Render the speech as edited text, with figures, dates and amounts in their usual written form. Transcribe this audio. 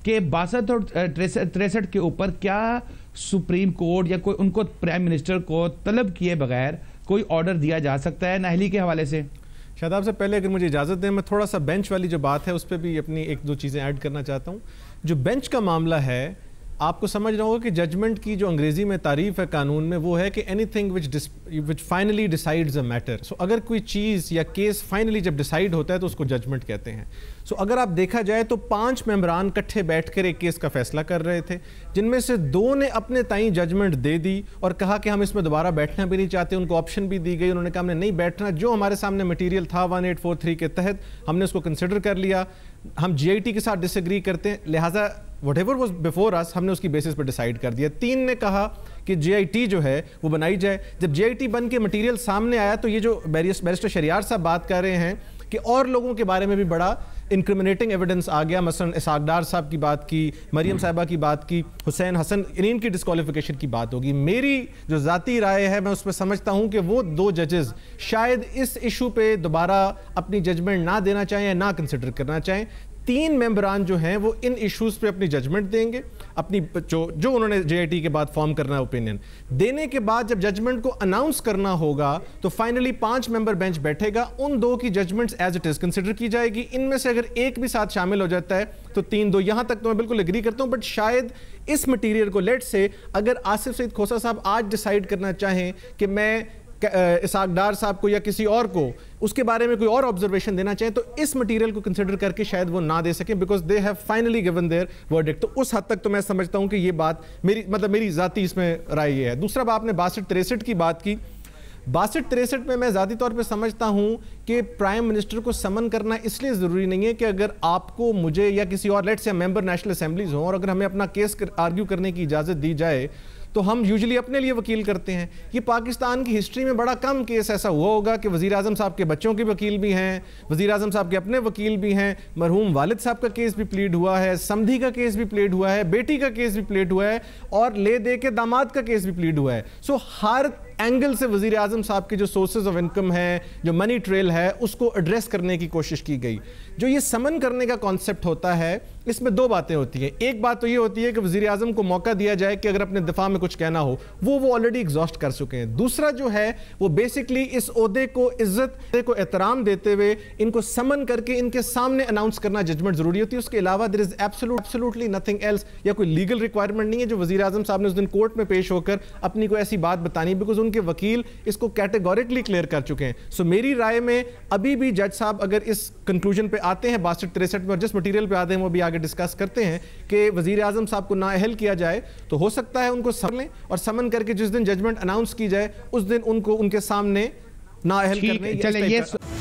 کہ 62 اور 63 کے اوپر کیا سپریم کورٹ یا کوئی ان کو پرائم منسٹر کو طلب کیے بغیر کوئی آرڈر دیا جا سکتا ہے نااہلی کے حوالے سے؟ شاداب سے پہلے اگر مجھے اجازت دیں، میں تھوڑا سا بینچ والی جو بات ہے اس پہ بھی اپنی ایک دو چیزیں ایڈ کرنا چاہتا ہوں. جو بینچ کا معاملہ ہے، آپ کو سمجھ رہا ہوگا کہ ججمنٹ کی جو انگریزی میں تعریف ہے قانون میں وہ ہے کہ anything which finally decides a matter. So اگر کوئی چیز یا کیس فائنلی جب ڈیسائیڈ ہوتا ہے تو اس کو ججمنٹ کہتے ہیں. سو اگر آپ دیکھا جائے تو 5 ممبران کٹھے بیٹھ کر ایک کیس کا فیصلہ کر رہے تھے، جن میں سے 2 نے اپنے تائیں ججمنٹ دے دی اور کہا کہ ہم اس میں دوبارہ بیٹھنا بھی نہیں چاہتے. ان کو آپشن بھی دی گئی، انہوں نے کہا ہم نے نہیں بیٹھنا، جو ہمارے سامنے مٹیریل تھا 1843 کے تحت ہم نے اس کو کنسیڈر کر لیا. ہم جی آئی ٹی کے ساتھ ڈس ایگری کرتے ہیں، لہٰذا وٹ ایور واز بیفور اس ہم نے اس کی بیسس پر ڈیسائیڈ کر دیا. 3 نے کہا کہ جی آئی ٹی جو ہے وہ بنائی جائے. جب جی آئی ٹی بن کے مٹیریل سامنے آیا تو یہ جو بیرسٹر شریار صاحب بات کر رہے ہیں کہ اور لوگوں کے بارے میں بھی بڑا انکریمنیٹنگ ایویڈنس آ گیا. مثلا اسحاق ڈار صاحب کی بات کی، مریم صاحبہ کی بات کی، حسین حسن ان کی ڈسکوالیفیکیشن کی بات ہوگی. میری جو ذاتی رائے ہے، میں اس پہ سمجھتا ہوں کہ وہ 2 ججز شاید اس ایشو پہ دوبارہ اپنی ججمنٹ نہ دینا چاہیں یا نہ کنسیڈر کرنا چاہیں. 3 ممبران جو ہیں وہ ان ایشوز پہ اپنی ججمنٹ دیں گے، اپنی جو انہوں نے جے آئی ٹی کے بعد فارم کرنا ہے اوپینین دینے کے بعد جب ججمنٹ کو اناؤنس کرنا ہوگا تو فائنلی 5 ممبر بینچ بیٹھے گا. ان 2 کی judgments as it is consider کی جائے گی. ان میں سے اگر ایک بھی ساتھ شامل ہو جاتا ہے تو 3-2. یہاں تک تو میں بالکل اگری کرتا ہوں، بٹ شاید اس مٹیریل کو لیٹ سے اگر آصف سعید کھوسہ صاحب آج ڈیسائیڈ کرنا چاہیں کہ میں اسحاق ڈار صاحب کو یا کسی اور کو اس کے بارے میں کوئی اور آبزرویشن دینا چاہیں تو اس مٹیریل کو کنسیڈر کر کے شاید وہ نہ دے سکیں، because they have finally given there verdict. تو اس حد تک تو میں سمجھتا ہوں کہ یہ بات میری ذاتی اس میں رائے یہ ہے. دوسرا آپ نے 62-63 کی بات کی. 62-63 میں ذاتی طور پہ سمجھتا ہوں کہ پرائم منسٹر کو سمن کرنا اس لیے ضروری نہیں ہے کہ اگر آپ کو مجھے یا کسی اور لیٹ سے ممبر نیشنل اسمبلیز ہوں اور اگر ہمیں اپنا کیس آرگیو کرنے کی اجازت دی جائے تو ہم یوزلی اپنے لیے وکیل کرتے ہیں. یہ پاکستان کی ہسٹری میں بڑا کم کیس ایسا ہوا ہوگا کہ وزیر اعظم صاحب کے بچوں کے وکیل بھی ہیں، وزیر اعظم صاحب کے اپنے وکیل بھی ہیں، مرحوم والد صاحب کا کیس بھی پلیڈ ہوا ہے، سمدھی کا کیس بھی پلیڈ ہوا ہے، بیٹی کا کیس بھی پلیڈ ہوا ہے اور لے دے کے داماد کا کیس بھی پلیڈ ہوا ہے. سو ہر اینگل سے وزیر اعظم صاحب کے جو سورسز آف انکم ہے، جو منی ٹریل ہے، اس کو ایڈریس کرنے کی کوشش کی گئی. جو یہ سمن کرنے کا کانسیپٹ ہوتا ہے اس میں 2 باتیں ہوتی ہیں. ایک بات تو یہ ہوتی ہے کہ وزیر اعظم کو موقع دیا جائے کہ اگر اپنے دفاع میں کچھ کہنا ہو، وہ آلریڈی ایگزاسٹ کر چکے ہیں. دوسرا جو ہے وہ بیسکلی اس عہدے کو عزت کو احترام دیتے ہوئے ان کو سمن کر کے ان کے سامنے اناؤنس کرنا ججمنٹ ضروری ہوتی ہے. اس کے علاوہ دیر از ایبسولوٹلی نتھنگ ایلس یا کوئی لیگل ریکوائرمنٹ نہیں ہے جو وزیر اعظم صاحب نے اس دن کورٹ میں پیش ہو کر اپنی کوئی ایسی بات بتانی، بیکاز ان کے وکیل اس کو کیٹیگوریکلی کلیئر کر چکے ہیں. سو میری رائے میں ابھی بھی جج صاحب اگر اس کنکلوژن پہ آتے ہیں 62-63 میں اور جس مٹیریل پہ آتے ہیں وہ بھی آگے ڈسکس کرتے ہیں کہ وزیر اعظم صاحب کو نااہل کیا جائے تو ہو سکتا ہے ان کو سمن لیں اور سمن کر کے جس دن ججمنٹ اناؤنس کی جائے اس دن ان کو ان کے سامنے نااہل کرنے.